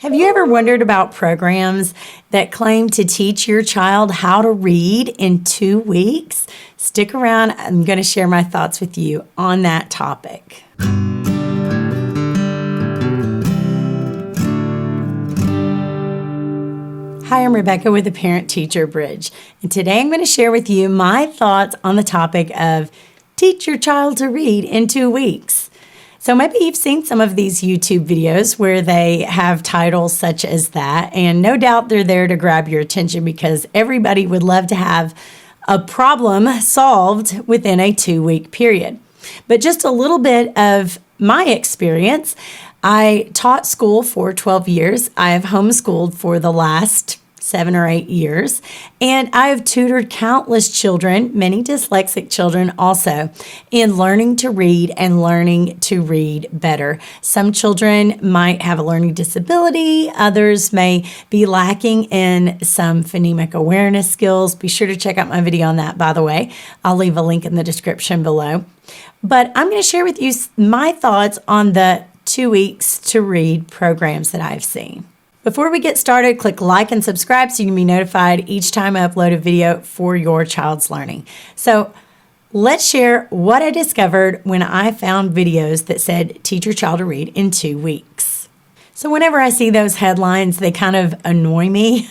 Have you ever wondered about programs that claim to teach your child how to read in 2 weeks? Stick around. I'm going to share my thoughts with you on that topic. Hi, I'm Rebecca with the Parent Teacher Bridge, and today I'm going to share with you my thoughts on the topic of teach your child to read in 2 weeks. So maybe you've seen some of these YouTube videos where they have titles such as that, and no doubt they're there to grab your attention because everybody would love to have a problem solved within a 2-week period. But just a little bit of my experience. I taught school for 12 years. I have homeschooled for the last 7 or 8 years, and I have tutored countless children, many dyslexic children also, in learning to read and learning to read better. Some children might have a learning disability, others may be lacking in some phonemic awareness skills. Be sure to check out my video on that, by the way. I'll leave a link in the description below. But I'm going to share with you my thoughts on the 2 weeks to read programs that I've seen. Before we get started, click like and subscribe so you can be notified each time I upload a video for your child's learning. So let's share what I discovered when I found videos that said teach your child to read in 2 weeks. So whenever I see those headlines, they kind of annoy me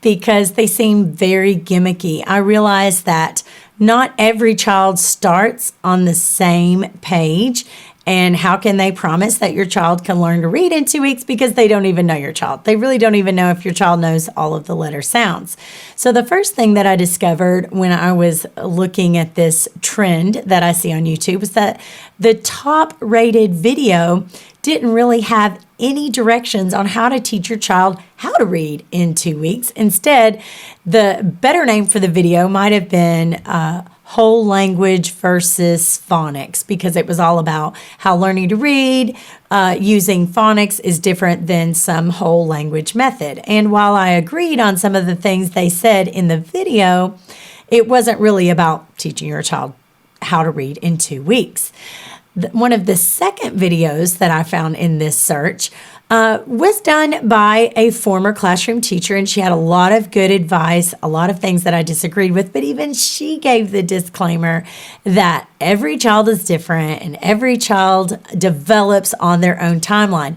because they seem very gimmicky. I realize that not every child starts on the same page. And how can they promise that your child can learn to read in 2 weeks because they don't even know your child? They really don't even know if your child knows all of the letter sounds. So the first thing that I discovered when I was looking at this trend that I see on YouTube was that the top rated video didn't really have any directions on how to teach your child how to read in 2 weeks. Instead, the better name for the video might have been whole language versus phonics, because it was all about how learning to read using phonics is different than some whole language method. And while I agreed on some of the things they said in the video, it wasn't really about teaching your child how to read in 2 weeks. One of the second videos that I found in this search was done by a former classroom teacher, and she had a lot of good advice, a lot of things that I disagreed with, but even she gave the disclaimer that every child is different and every child develops on their own timeline.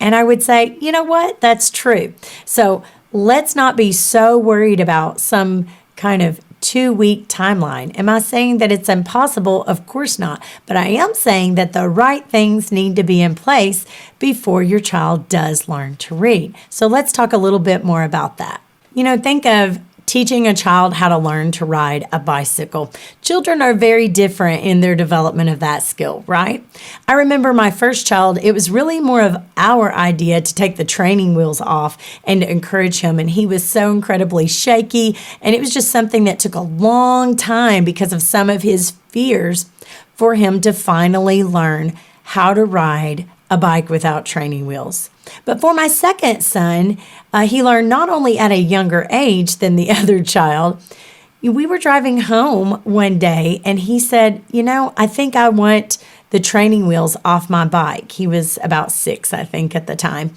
And I would say, you know what? That's true. So let's not be so worried about some kind of 2-week timeline. Am I saying that it's impossible? Of course not. But I am saying that the right things need to be in place before your child does learn to read. So let's talk a little bit more about that. Think of teaching a child how to learn to ride a bicycle. Children are very different in their development of that skill, right? I remember my first child, it was really more of our idea to take the training wheels off and to encourage him. And he was so incredibly shaky. And it was just something that took a long time because of some of his fears for him to finally learn how to ride a bike without training wheels. But for my second son, he learned not only at a younger age than the other child. We were driving home one day and he said, I think I want the training wheels off my bike. He was about 6, I think, at the time.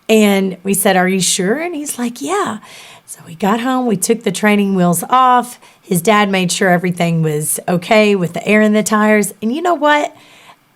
And we said, are you sure? And he's like, yeah. So we got home, we took the training wheels off. His dad made sure everything was okay with the air in the tires. And you know what?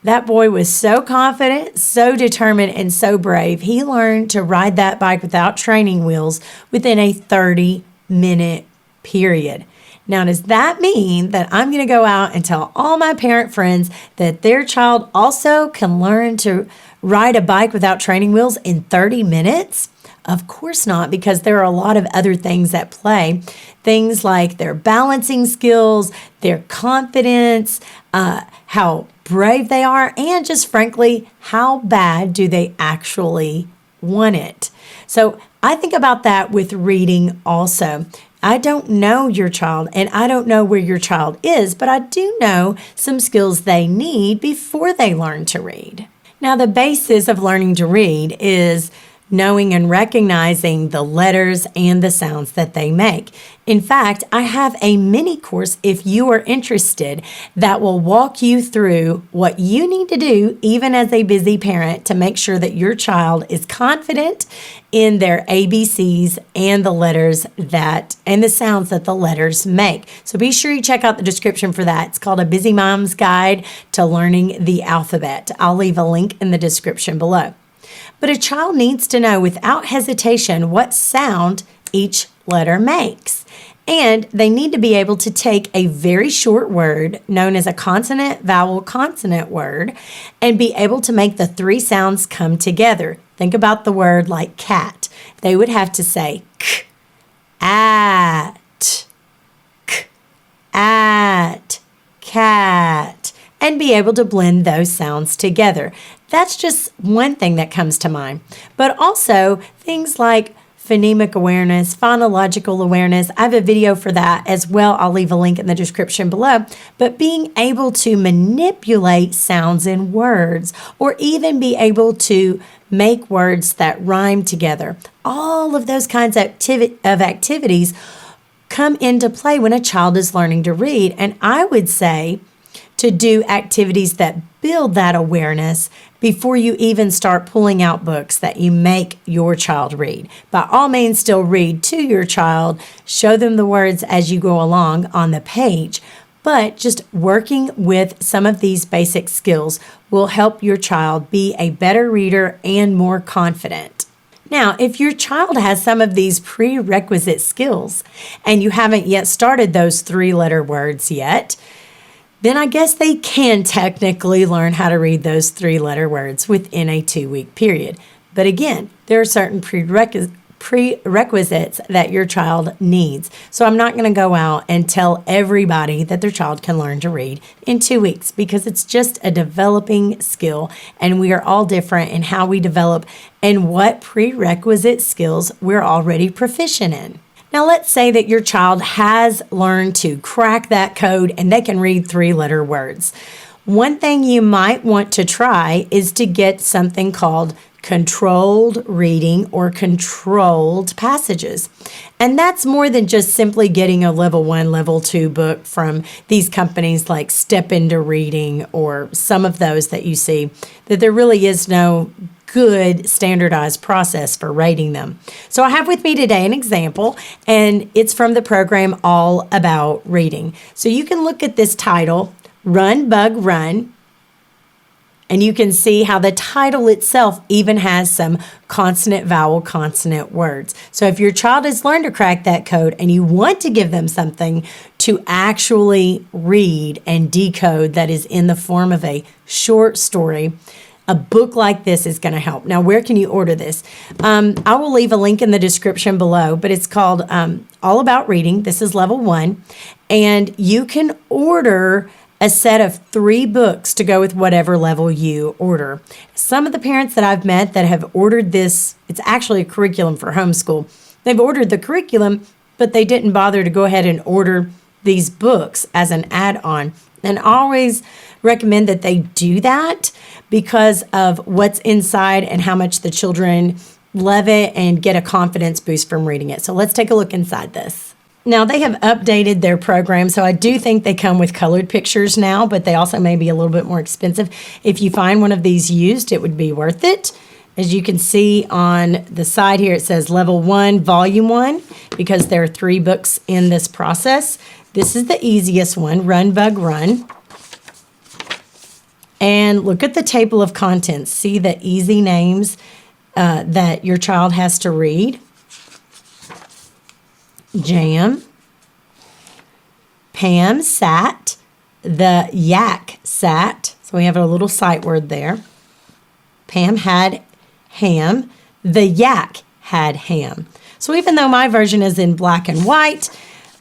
That boy was so confident, so determined, and so brave. He learned to ride that bike without training wheels within a 30-minute period. Now, does that mean that I'm going to go out and tell all my parent friends that their child also can learn to ride a bike without training wheels in 30 minutes? Of course not, because there are a lot of other things at play. Things like their balancing skills, their confidence, how brave they are, and just frankly, how bad do they actually want it? So I think about that with reading also. I don't know your child and I don't know where your child is, but I do know some skills they need before they learn to read. Now, the basis of learning to read is knowing and recognizing the letters and the sounds that they make. In fact, I have a mini course if you are interested that will walk you through what you need to do, even as a busy parent, to make sure that your child is confident in their ABCs and the letters and the sounds that the letters make. So be sure you check out the description for that. It's called A Busy Mom's Guide to Learning the Alphabet. I'll leave a link in the description below. But a child needs to know without hesitation what sound each letter makes. And they need to be able to take a very short word known as a consonant, vowel, consonant word and be able to make the three sounds come together. Think about the word like cat. They would have to say k, at, k, at, cat, and be able to blend those sounds together. That's just one thing that comes to mind. But also things like phonemic awareness, phonological awareness. I have a video for that as well. I'll leave a link in the description below. But being able to manipulate sounds in words or even be able to make words that rhyme together. All of those kinds of activities come into play when a child is learning to read. And I would say to do activities that build that awareness before you even start pulling out books that you make your child read. By all means, still read to your child, show them the words as you go along on the page, but just working with some of these basic skills will help your child be a better reader and more confident. Now, if your child has some of these prerequisite skills and you haven't yet started those three-letter words yet, then I guess they can technically learn how to read those three-letter words within a 2-week period. But again, there are certain prerequisites that your child needs. So I'm not going to go out and tell everybody that their child can learn to read in 2 weeks because it's just a developing skill and we are all different in how we develop and what prerequisite skills we're already proficient in. Now, let's say that your child has learned to crack that code and they can read three-letter words. One thing you might want to try is to get something called controlled reading or controlled passages. And that's more than just simply getting a level 1, level 2 book from these companies like Step Into Reading or some of those that you see, that there really is no good standardized process for rating them. So I have with me today an example, and it's from the program All About Reading. So you can look at this title, Run, Bug, Run, and you can see how the title itself even has some consonant, vowel, consonant words. So if your child has learned to crack that code and you want to give them something to actually read and decode that is in the form of a short story, a book like this is going to help. Now, where can you order this? I will leave a link in the description below, but it's called All About Reading. This is level 1, and you can order a set of 3 books to go with whatever level you order. Some of the parents that I've met that have ordered this, it's actually a curriculum for homeschool. They've ordered the curriculum, but they didn't bother to go ahead and order these books as an add-on. And I always recommend that they do that because of what's inside and how much the children love it and get a confidence boost from reading it. So let's take a look inside this. Now, they have updated their program, so I do think they come with colored pictures now, but they also may be a little bit more expensive. If you find one of these used, it would be worth it. As you can see on the side here, it says Level 1, Volume 1, because there are 3 books in this process. This is the easiest one, Run, Bug, Run. And look at the table of contents. See the easy names that your child has to read. Jam. Pam sat. The yak sat. So we have a little sight word there. Pam had ham. The yak had ham. So even though my version is in black and white,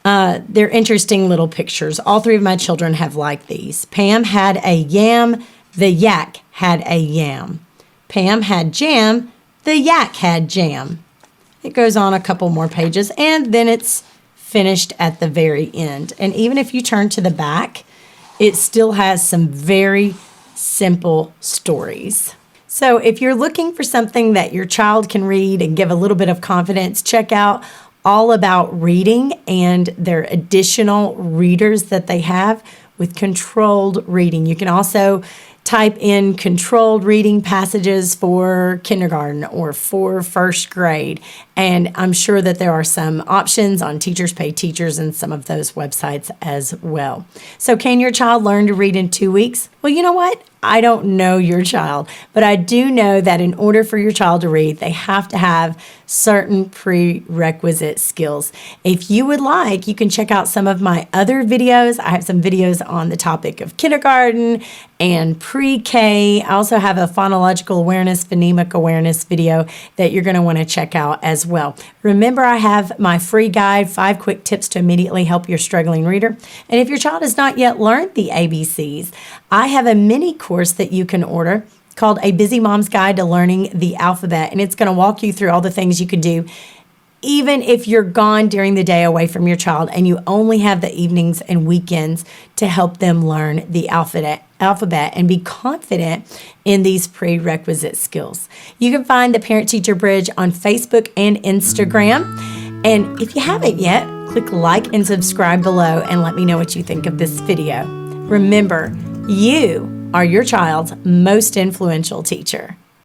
they're interesting little pictures. All 3 of my children have liked these. Pam had a yam. The yak had a yam. Pam had jam. The yak had jam. It goes on a couple more pages, and then it's finished at the very end. And even if you turn to the back, it still has some very simple stories. So if you're looking for something that your child can read and give a little bit of confidence, check out All About Reading and their additional readers that they have with controlled reading. You can also type in controlled reading passages for kindergarten or for first grade. And I'm sure that there are some options on Teachers Pay Teachers and some of those websites as well. So can your child learn to read in 2 weeks? Well, you know what? I don't know your child, but I do know that in order for your child to read, they have to have certain prerequisite skills. If you would like, you can check out some of my other videos. I have some videos on the topic of kindergarten and pre-K. I also have a phonological awareness, phonemic awareness video that you're going to want to check out as well. Remember, I have my free guide, 5 quick tips to immediately help your struggling reader. And if your child has not yet learned the ABCs, I have a mini course that you can order called A Busy Mom's Guide to Learning the Alphabet. And it's going to walk you through all the things you can do even if you're gone during the day away from your child and you only have the evenings and weekends to help them learn the alphabet and be confident in these prerequisite skills. You can find the Parent Teacher Bridge on Facebook and Instagram. And if you haven't yet, click like and subscribe below and let me know what you think of this video. Remember, you are your child's most influential teacher.